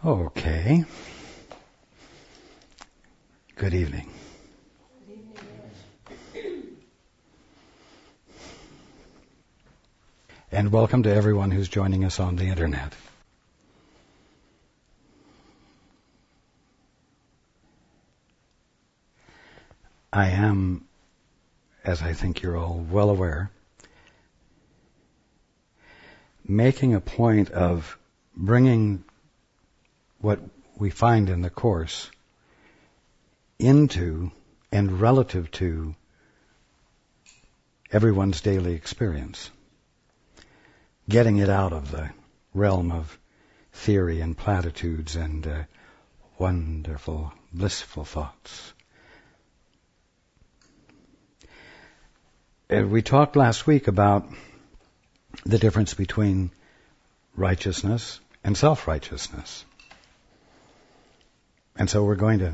Okay. Good evening. And welcome to everyone who's joining us on the internet. I am, as I think you're all well aware, making a point of bringing what we find in the Course into and relative to everyone's daily experience. Getting it out of the realm of theory and platitudes and wonderful, blissful thoughts. We talked last week about the difference between righteousness and self-righteousness. And so we're going to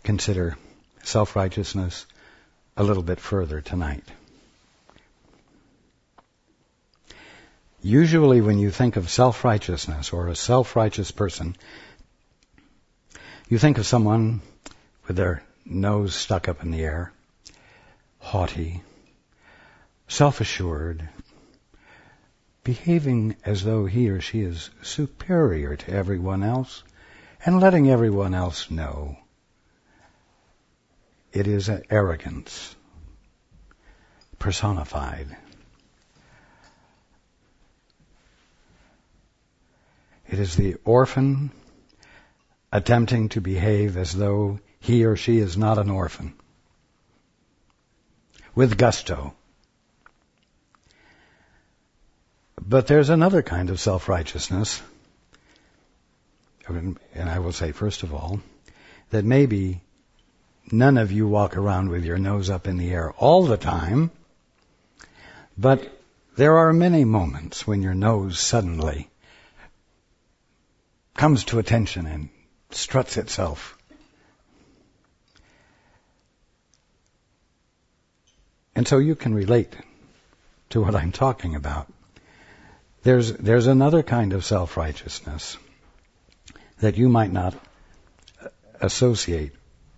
consider self-righteousness a little bit further tonight. Usually when you think of self-righteousness or a self-righteous person, you think of someone with their nose stuck up in the air, haughty, self-assured, behaving as though he or she is superior to everyone else and letting everyone else know. It is an arrogance personified. It is the orphan attempting to behave as though he or she is not an orphan, with gusto. But there's another kind of self-righteousness, and I will say first of all, that maybe none of you walk around with your nose up in the air all the time, but there are many moments when your nose suddenly comes to attention and struts itself. And so you can relate to what I'm talking about. There's another kind of self-righteousness that you might not associate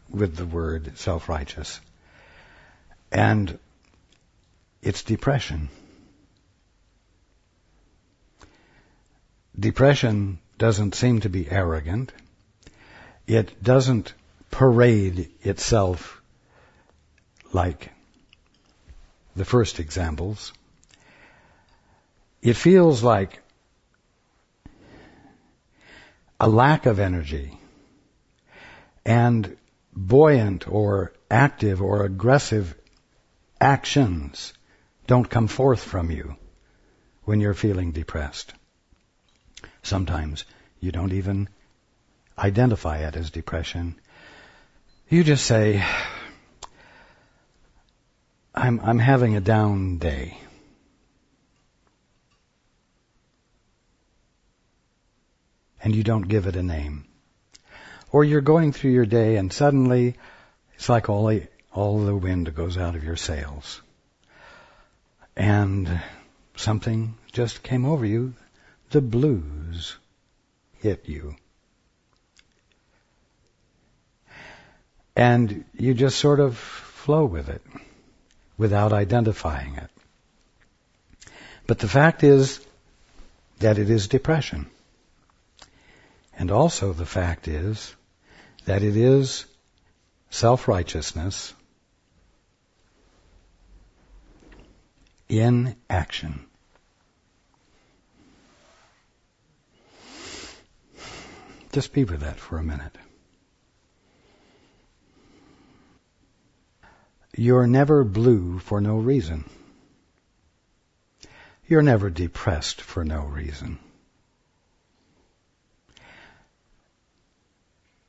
with the word self-righteous. And it's depression. Depression doesn't seem to be arrogant. It doesn't parade itself like the first examples. It feels like a lack of energy and buoyant or active or aggressive actions don't come forth from you when you're feeling depressed. Sometimes you don't even identify it as depression. You just say, I'm having a down day. And you don't give it a name. Or you're going through your day and suddenly it's like all the wind goes out of your sails. And something just came over you. The blues hit you. And you just sort of flow with it without identifying it. But the fact is that it is depression. And also the fact is that it is self-righteousness in action. Just be with that for a minute. You're never blue for no reason. You're never depressed for no reason.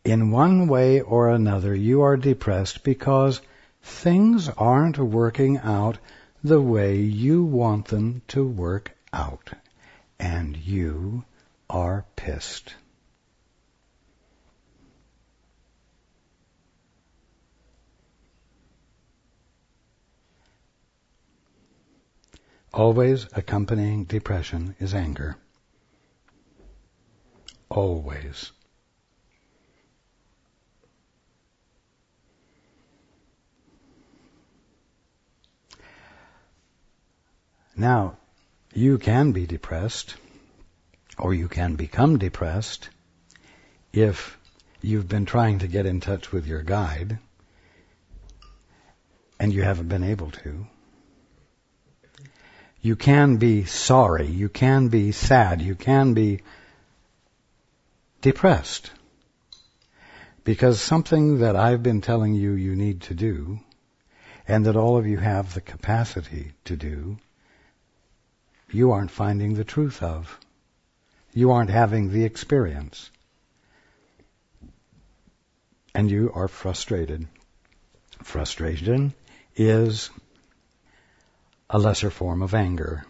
In one way or another, you are depressed because things aren't working out the way you want them to work out. And you are pissed. Always accompanying depression is anger. always. Now, you can be depressed, or you can become depressed, if you've been trying to get in touch with your guide, and you haven't been able to. You can be sorry, you can be sad, you can be depressed, because something that I've been telling you you need to do, and that all of you have the capacity to do, you aren't finding the truth of. You aren't having the experience. And you are frustrated. Frustration is a lesser form of anger,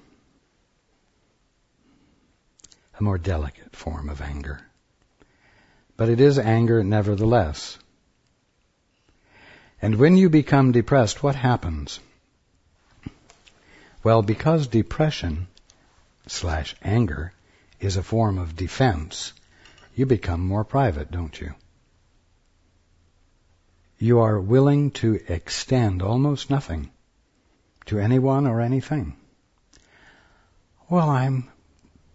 a more delicate form of anger. But it is anger nevertheless. And when you become depressed, what happens? Well, because depression/anger is a form of defense, you become more private, don't you? You are willing to extend almost nothing to anyone or anything. Well, I'm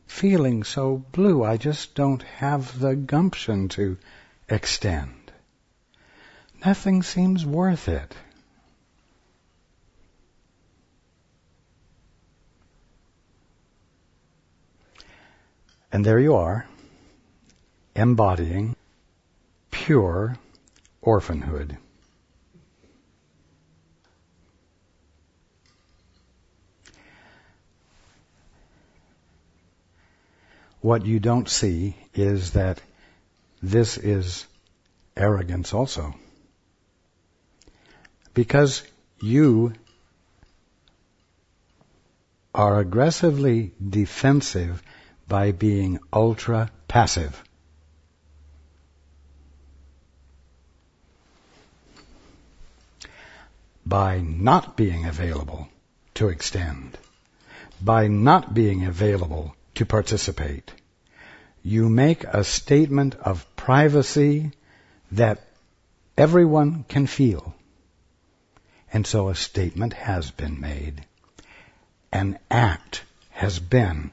feeling so blue, I just don't have the gumption to extend. Nothing seems worth it. And there you are, embodying pure orphanhood. What you don't see is that this is arrogance also. Because you are aggressively defensive by being ultra passive. By not being available to extend, by not being available to participate, you make a statement of privacy that everyone can feel. And so a statement has been made. An act has been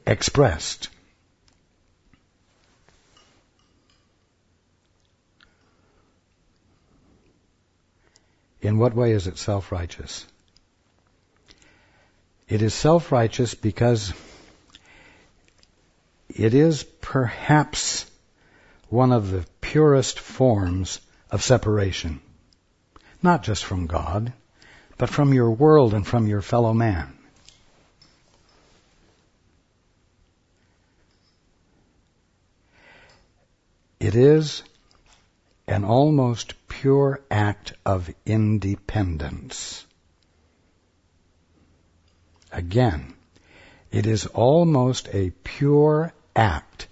expressed. In what way is it self-righteous? It is self-righteous because it is perhaps one of the purest forms of separation. Not just from God, but from your world and from your fellow man. It is an almost pure act of independence. Again, it is almost a pure act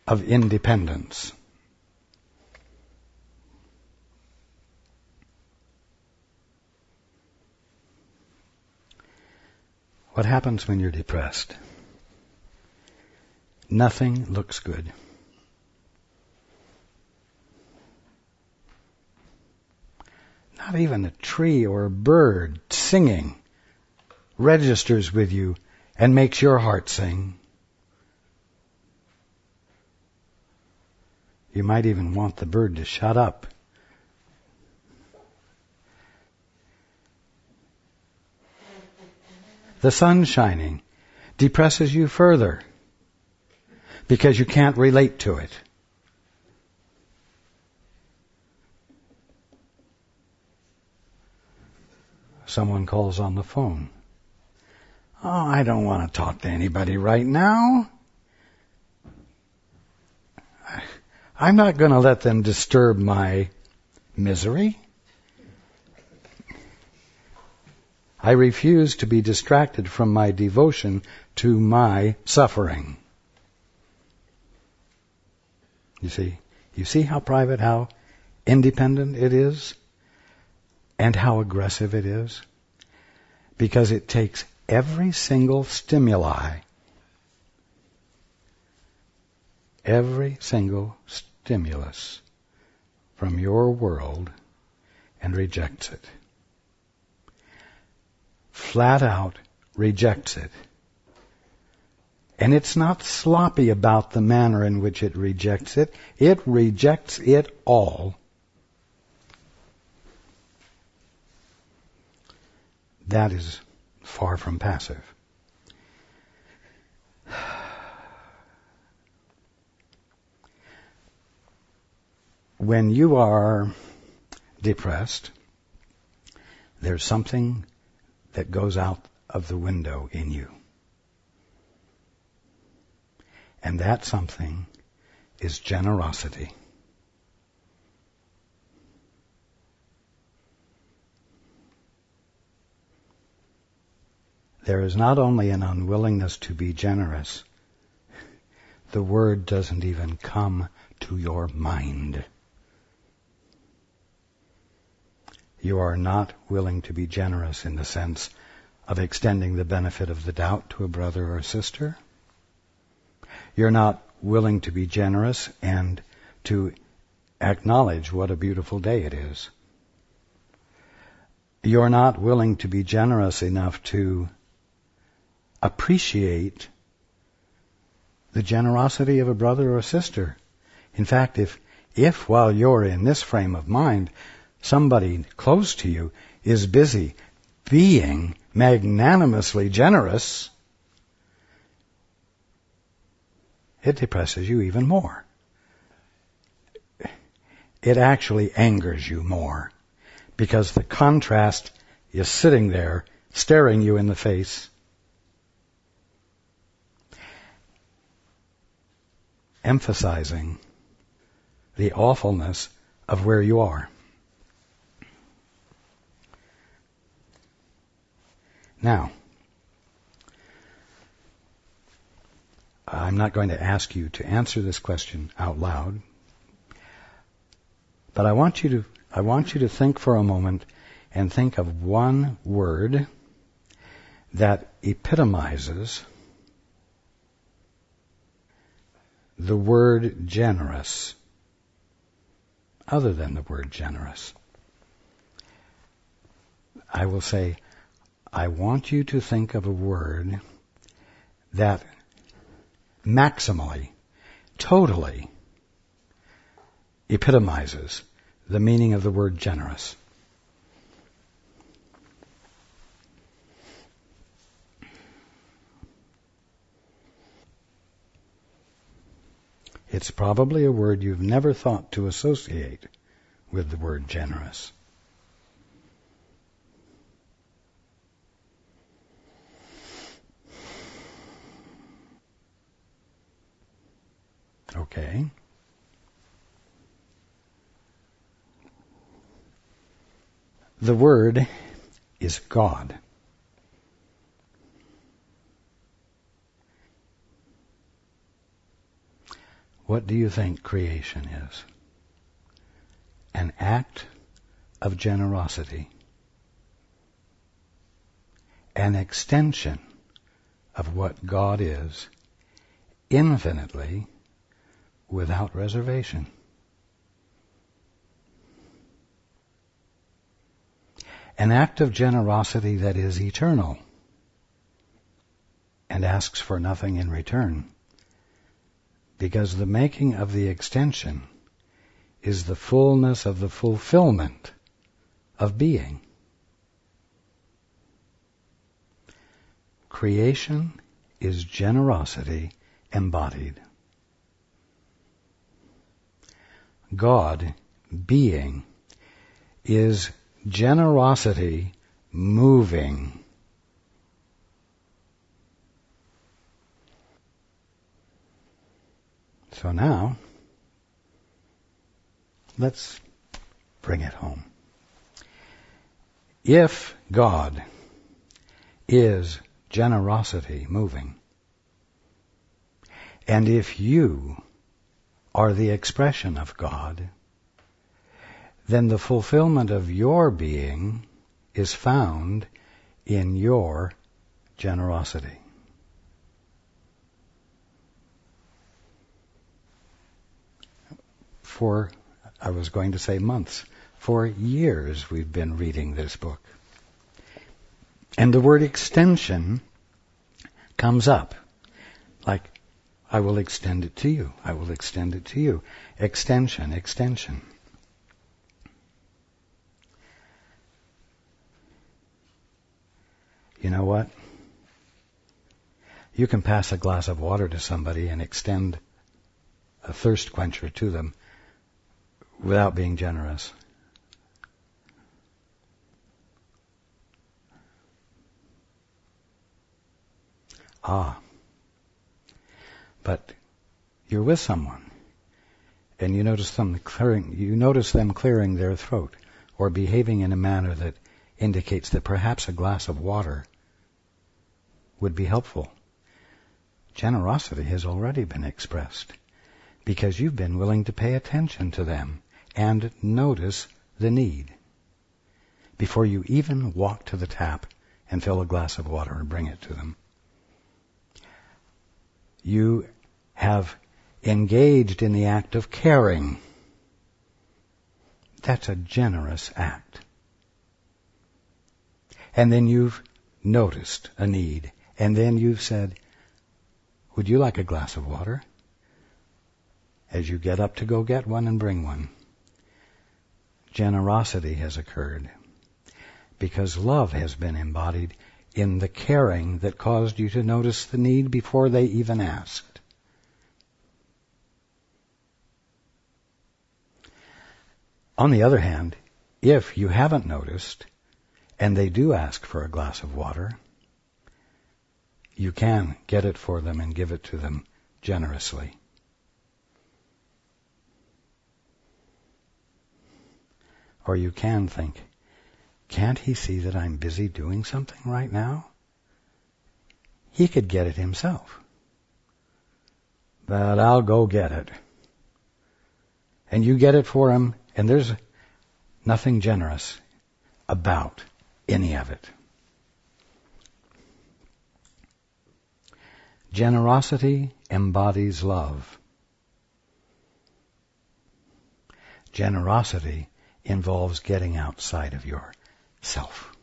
of independence. What happens when you're depressed? Nothing looks good. Not even a tree or a bird singing registers with you and makes your heart sing. You might even want the bird to shut up. The sun shining depresses you further because you can't relate to it. Someone calls on the phone. Oh, I don't want to talk to anybody right now. I'm not going to let them disturb my misery. I refuse to be distracted from my devotion to my suffering. You see how private, how independent it is, and how aggressive it is? Because it takes every single stimuli every single stimulus from your world and rejects it. Flat out rejects it. And it's not sloppy about the manner in which it rejects it. It rejects it all. That is far from passive. When you are depressed, there's something that goes out of the window in you. And that something is generosity. There is not only an unwillingness to be generous, the word doesn't even come to your mind. You are not willing to be generous in the sense of extending the benefit of the doubt to a brother or sister. You're not willing to be generous and to acknowledge what a beautiful day it is. You're not willing to be generous enough to appreciate the generosity of a brother or sister. In fact, if while you're in this frame of mind, somebody close to you is busy being magnanimously generous, it depresses you even more. It actually angers you more because the contrast is sitting there staring you in the face, emphasizing the awfulness of where you are. Now, I'm not going to ask you to answer this question out loud, but I want you to think for a moment and think of one word that epitomizes the word generous, other than the word generous. I will say, I want you to think of a word that maximally, totally epitomizes the meaning of the word generous. It's probably a word you've never thought to associate with the word generous. Okay. The word is God. What do you think creation is? An act of generosity. An extension of what God is, infinitely, without reservation. An act of generosity that is eternal and asks for nothing in return, because the making of the extension is the fullness of the fulfillment of being. Creation is generosity embodied. God, being, is generosity moving. So now, let's bring it home. If God is generosity moving, and if you are the expression of God, then the fulfillment of your being is found in your generosity. for, I was going to say months, for years we've been reading this book. And the word extension comes up. Like, I will extend it to you. I will extend it to you. Extension, extension. You know what? You can pass a glass of water to somebody and extend a thirst quencher to them without being generous. But you're with someone and you notice them clearing their throat or behaving in a manner that indicates that perhaps a glass of water would be helpful. Generosity has already been expressed because you've been willing to pay attention to them and notice the need before you even walk to the tap and fill a glass of water and bring it to them. You have engaged in the act of caring. That's a generous act. And then you've noticed a need. And then you've said, would you like a glass of water? As you get up to go get one and bring one. Generosity has occurred because love has been embodied in the caring that caused you to notice the need before they even asked. On the other hand, if you haven't noticed and they do ask for a glass of water, you can get it for them and give it to them generously. Or you can think, can't he see that I'm busy doing something right now? He could get it himself. But I'll go get it. And you get it for him, and there's nothing generous about any of it. Generosity embodies love. Generosity involves getting outside of yourself.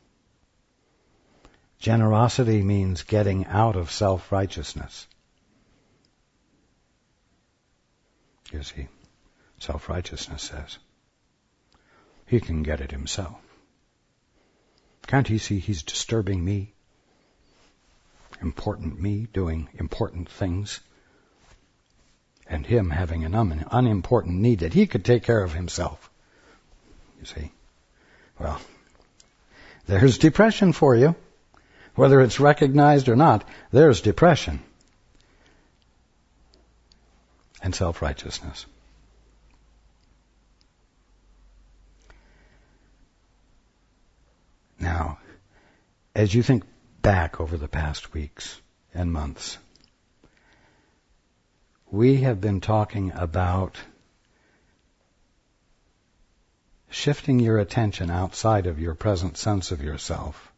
Generosity means getting out of self-righteousness. You see, self-righteousness says, he can get it himself. Can't he see he's disturbing me? Important me doing important things, and him having an unimportant need that he could take care of himself. You see? Well, there's depression for you. Whether it's recognized or not, there's depression and self-righteousness. Now, as you think back over the past weeks and months, we have been talking about shifting your attention outside of your present sense of yourself,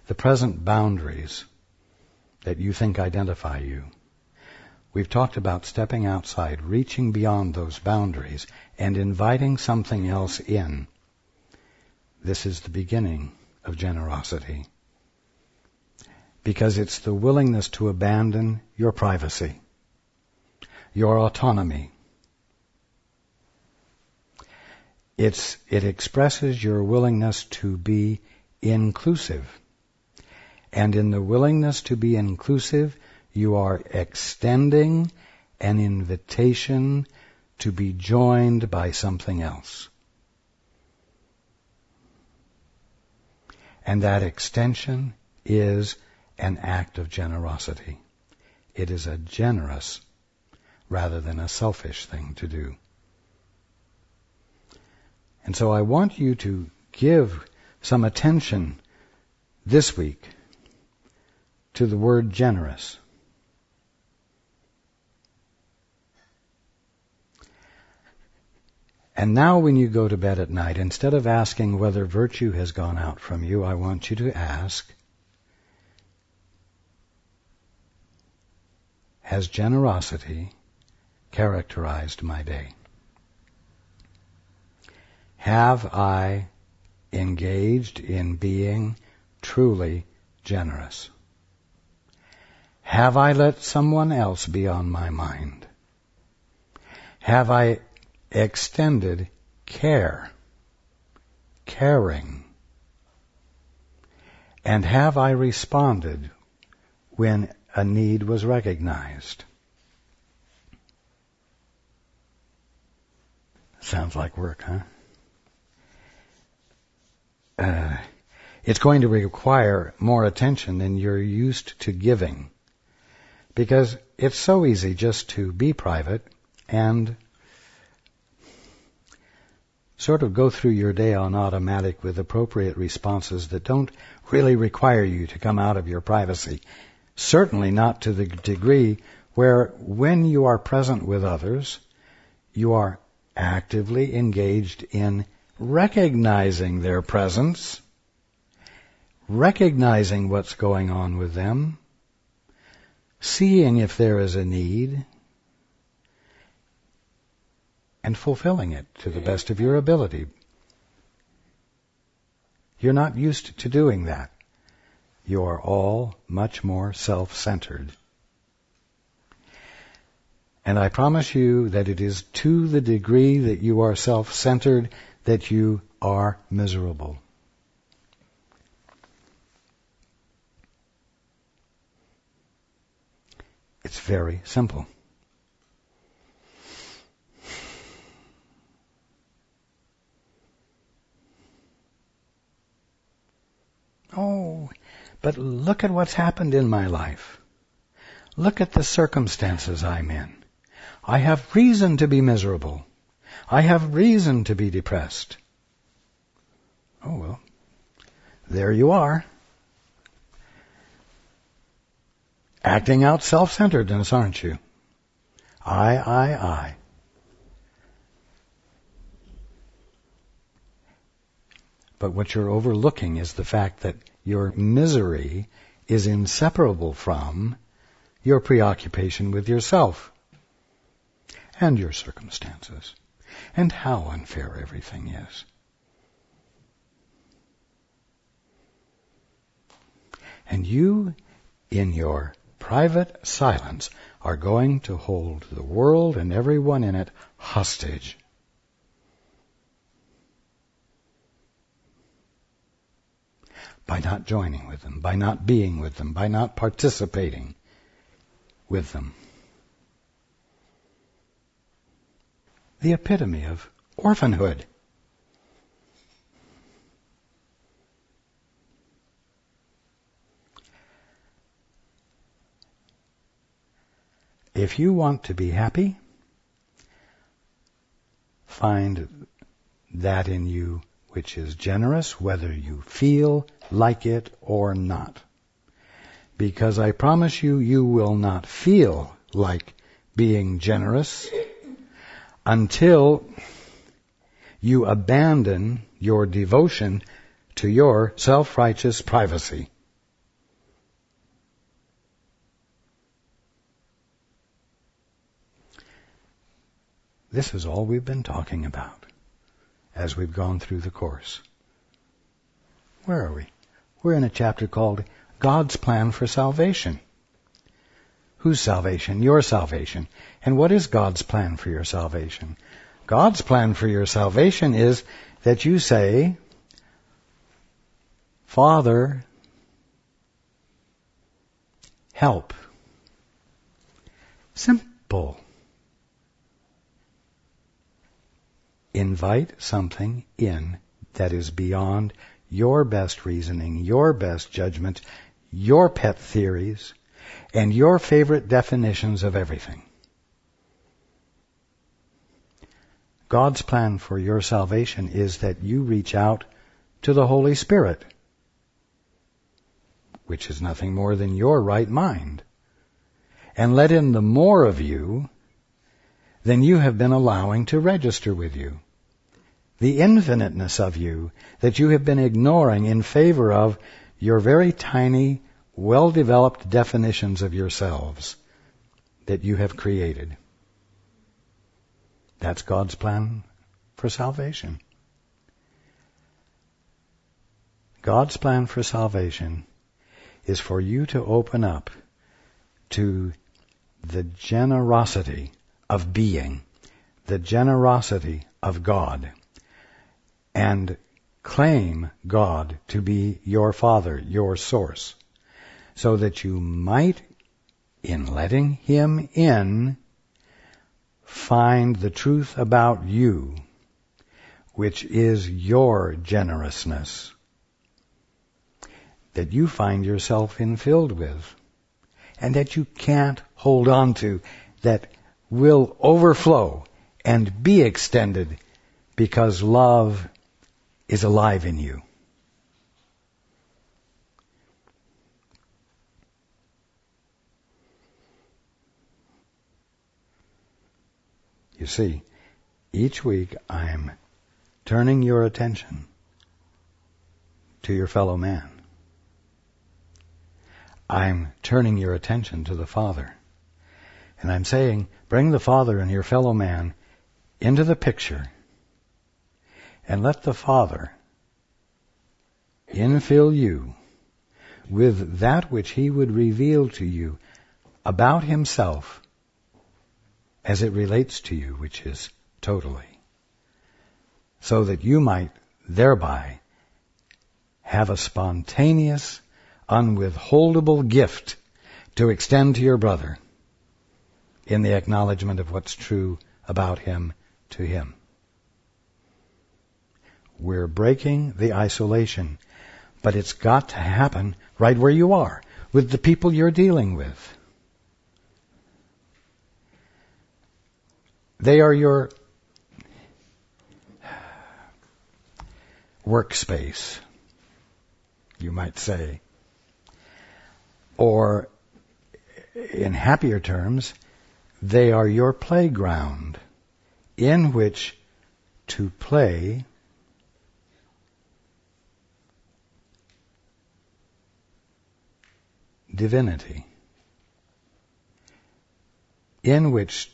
the present boundaries that you think identify you. We've talked about stepping outside, reaching beyond those boundaries, and inviting something else in. This is the beginning of generosity, because it's the willingness to abandon your privacy, your autonomy. It expresses your willingness to be inclusive. And in the willingness to be inclusive, you are extending an invitation to be joined by something else. And that extension is an act of generosity. It is a generous rather than a selfish thing to do. And so I want you to give some attention this week to the word generous. And now when you go to bed at night, instead of asking whether virtue has gone out from you, I want you to ask, has generosity characterized my day? Have I engaged in being truly generous? Have I let someone else be on my mind? Have I extended care, caring? And have I responded when a need was recognized? Sounds like work, huh? It's going to require more attention than you're used to giving, because it's so easy just to be private and sort of go through your day on automatic with appropriate responses that don't really require you to come out of your privacy. Certainly not to the degree where when you are present with others, you are actively engaged in recognizing their presence, recognizing what's going on with them, seeing if there is a need, and fulfilling it to the best of your ability. You're not used to doing that. You are all much more self-centered. And I promise you that it is to the degree that you are self-centered that you are miserable. It's very simple. Oh, but look at what's happened in my life. Look at the circumstances I'm in. I have reason to be miserable. I have reason to be depressed. Oh, well, there you are. Acting out self-centeredness, aren't you? I. But what you're overlooking is the fact that your misery is inseparable from your preoccupation with yourself and your circumstances and how unfair everything is. And you, in your private silence, are going to hold the world and everyone in it hostage. By not joining with them, by not being with them, by not participating with them. The epitome of orphanhood. If you want to be happy, find that in you which is generous, whether you feel like it or not. Because I promise you, you will not feel like being generous until you abandon your devotion to your self-righteous privacy. This is all we've been talking about as we've gone through the course. Where are we? We're in a chapter called God's Plan for Salvation. Whose salvation? Your salvation. And what is God's plan for your salvation? God's plan for your salvation is that you say, Father, help. Simple. Invite something in that is beyond your best reasoning, your best judgment, your pet theories, and your favorite definitions of everything. God's plan for your salvation is that you reach out to the Holy Spirit, which is nothing more than your right mind, and let in the more of you than you have been allowing to register with you. The infiniteness of you that you have been ignoring in favor of your very tiny, well-developed definitions of yourselves that you have created. That's God's plan for salvation. God's plan for salvation is for you to open up to the generosity of being, the generosity of God, and claim God to be your Father, your source, so that you might, in letting Him in, find the truth about you, which is your generousness, that you find yourself infilled with, and that you can't hold on to, that will overflow and be extended because love is alive in you. You see, each week I'm turning your attention to your fellow man. I'm turning your attention to the Father. And I'm saying, bring the Father and your fellow man into the picture and let the Father infill you with that which He would reveal to you about Himself as it relates to you, which is totally, so that you might thereby have a spontaneous, unwithholdable gift to extend to your brother in the acknowledgement of what's true about him to him. We're breaking the isolation, but it's got to happen right where you are, with the people you're dealing with. They are your workspace, you might say. Or, in happier terms, they are your playground in which to play divinity, in which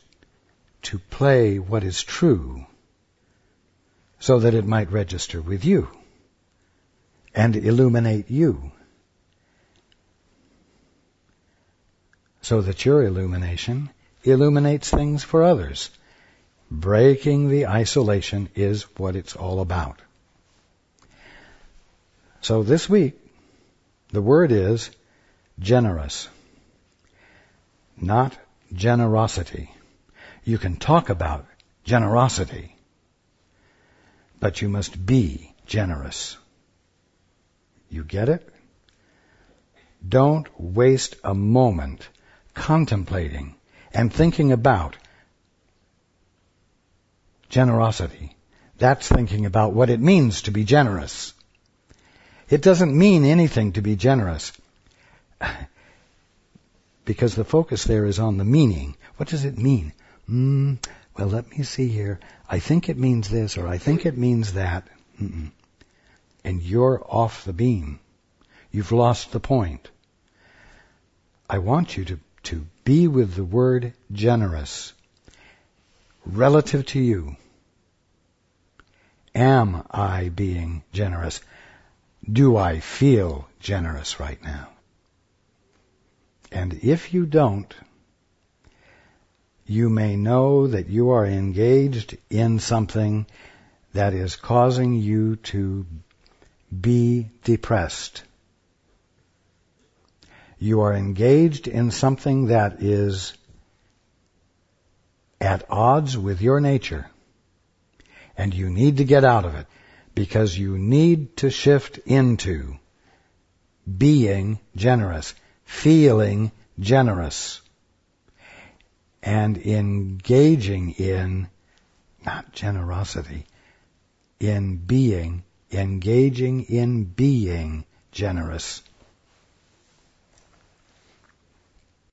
to play what is true so that it might register with you and illuminate you, so that your illumination illuminates things for others. Breaking the isolation is what it's all about. So this week, the word is generous, not generosity. You can talk about generosity, but you must be generous. You get it? Don't waste a moment contemplating and thinking about generosity. That's thinking about what it means to be generous. It doesn't mean anything to be generous, because the focus there is on the meaning. What does it mean? Well, let me see here. I think it means this, or I think it means that. And you're off the beam. You've lost the point. I want you to be with the word generous relative to you. Am I being generous? Do I feel generous right now? And if you don't, you may know that you are engaged in something that is causing you to be depressed. You are engaged in something that is at odds with your nature, and you need to get out of it, because you need to shift into being generous, feeling generous, and engaging in, not generosity, engaging in being generous.